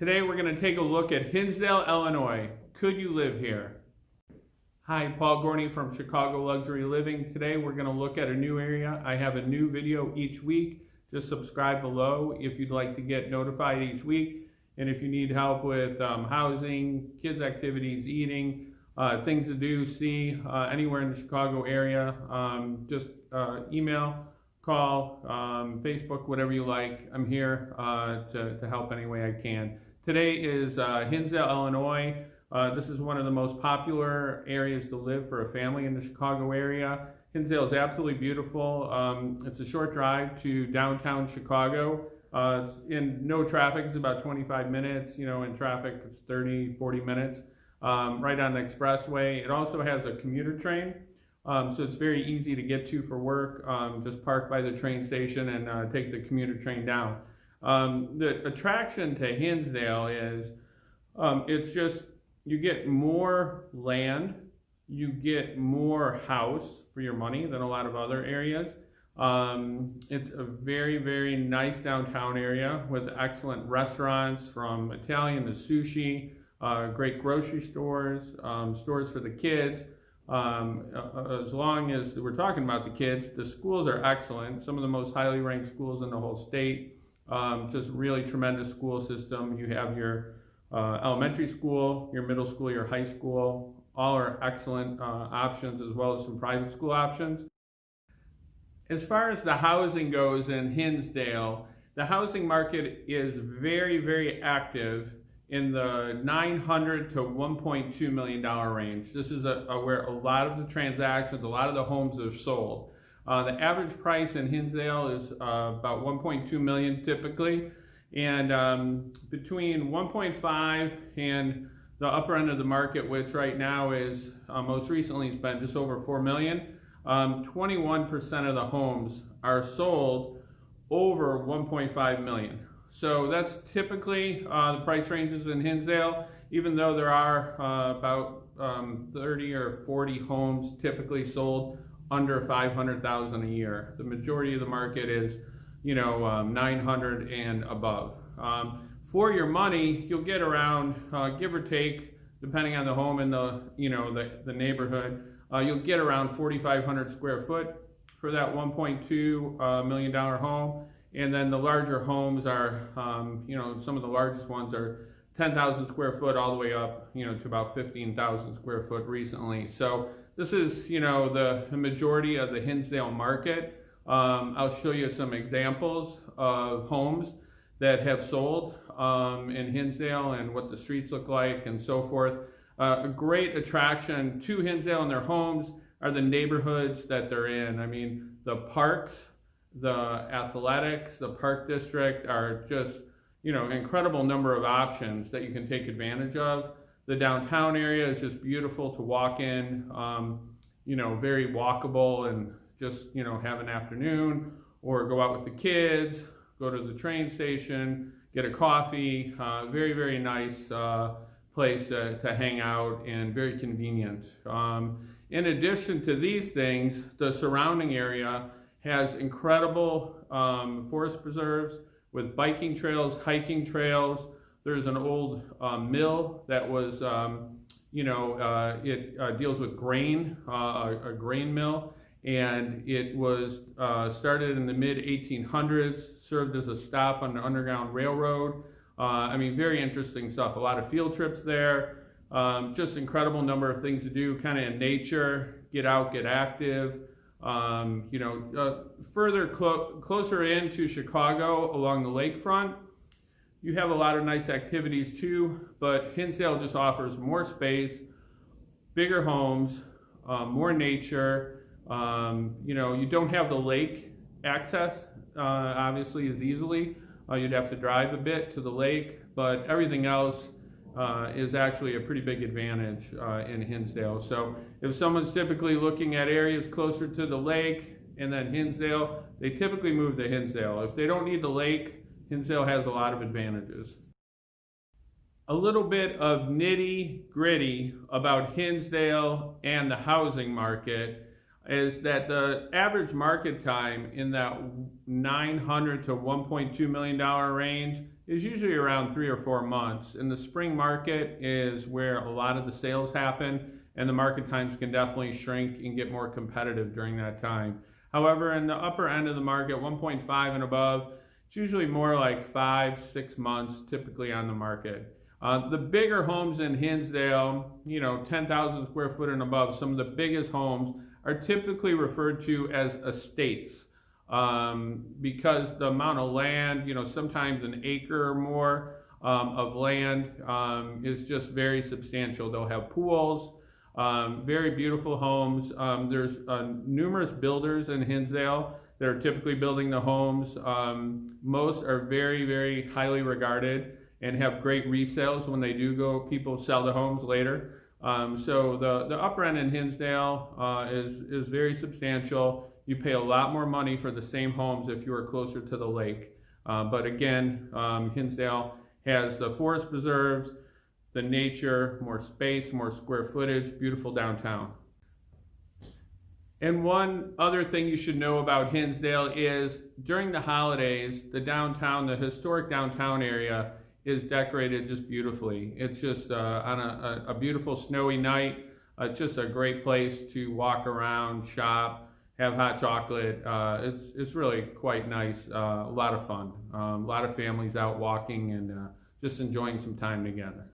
Today we're going to take a look at Hinsdale, Illinois. Could you live here? Hi, Paul Gorney from Chicago Luxury Living. Today we're going to look at a new area. I have a new video each week. Just subscribe below if you'd like to get notified each week. And if you need help with housing, kids activities, eating, things to do, see anywhere in the Chicago area, just email, call, Facebook, whatever you like. I'm here to help any way I can. Today is Hinsdale, Illinois. This is one of the most popular areas to live for a family in the Chicago area. Hinsdale is absolutely beautiful. It's a short drive to downtown Chicago. It's in no traffic, it's about 25 minutes. In traffic, it's 30, 40 minutes. Right on the expressway. It also has a commuter train, so it's very easy to get to for work. Just park by the train station and take the commuter train down. The attraction to Hinsdale is it's just, you get more land, you get more house for your money than a lot of other areas. It's a very, very nice downtown area with excellent restaurants, from Italian to sushi, great grocery stores, stores for the kids. As long as we're talking about the kids, the schools are excellent. Some of the most highly ranked schools in the whole state. Just really tremendous school system. You have your elementary school, your middle school, your high school. All are excellent options, as well as some private school options. As far as the housing goes in Hinsdale, the housing market is very, very active in the $900 to $1.2 million range. This is where a lot of the transactions, a lot of the homes are sold. The average price in Hinsdale is about $1.2 million typically, and between 1.5 and the upper end of the market, which right now is most recently has been just over $4 million. 21% of the homes are sold over 1.5 million. So that's typically the price ranges in Hinsdale, even though there are about 30 or 40 homes typically sold under 500,000 a year. The majority of the market is 900 and above. For your money, you'll get around, give or take, depending on the home and the neighborhood, you'll get around 4,500 square foot for that $1.2 million home. And then the larger homes are, some of the largest ones are 10,000 square foot all the way up, to about 15,000 square foot recently. So this is, the majority of the Hinsdale market. I'll show you some examples of homes that have sold in Hinsdale and what the streets look like and so forth. A great attraction to Hinsdale and their homes are the neighborhoods that they're in. I mean, the parks, the athletics, the park district are just, incredible number of options that you can take advantage of. The downtown area is just beautiful to walk in, very walkable, and just, have an afternoon or go out with the kids, go to the train station, get a coffee. Very, very nice place to hang out, and very convenient. In addition to these things, the surrounding area has incredible forest preserves with biking trails, hiking trails. There's an old mill that was, it deals with grain, a grain mill, and it was started in the mid-1800s, served as a stop on the Underground Railroad. Very interesting stuff. A lot of field trips there. Just incredible number of things to do, kind of in nature, get out, get active. Further closer into Chicago along the lakefront, you have a lot of nice activities too, but Hinsdale just offers more space, bigger homes, more nature. You don't have the lake access, obviously, as easily. You'd have to drive a bit to the lake, but everything else is actually a pretty big advantage in Hinsdale. So if someone's typically looking at areas closer to the lake and then Hinsdale, they typically move to Hinsdale. If they don't need the lake, Hinsdale has a lot of advantages. A little bit of nitty-gritty about Hinsdale and the housing market is that the average market time in that $900 to $1.2 million range is usually around 3 or 4 months. And the spring market is where a lot of the sales happen, and the market times can definitely shrink and get more competitive during that time. However, in the upper end of the market, 1.5 and above, it's usually more like 5-6 months typically on the market. The bigger homes in Hinsdale, 10,000 square foot and above, some of the biggest homes are typically referred to as estates, because the amount of land, sometimes an acre or more of land is just very substantial. They'll have pools, very beautiful homes. There's numerous builders in Hinsdale that are typically building the homes. Most are very, very highly regarded and have great resales when they do go, people sell the homes later. So the upper end in Hinsdale is very substantial. You pay a lot more money for the same homes if you are closer to the lake. But again, Hinsdale has the forest preserves, the nature, more space, more square footage, beautiful downtown. And one other thing you should know about Hinsdale is during the holidays, the downtown, the historic downtown area is decorated just beautifully. It's just on a beautiful snowy night. It's just a great place to walk around, shop, have hot chocolate. It's really quite nice, a lot of fun. A lot of families out walking and just enjoying some time together.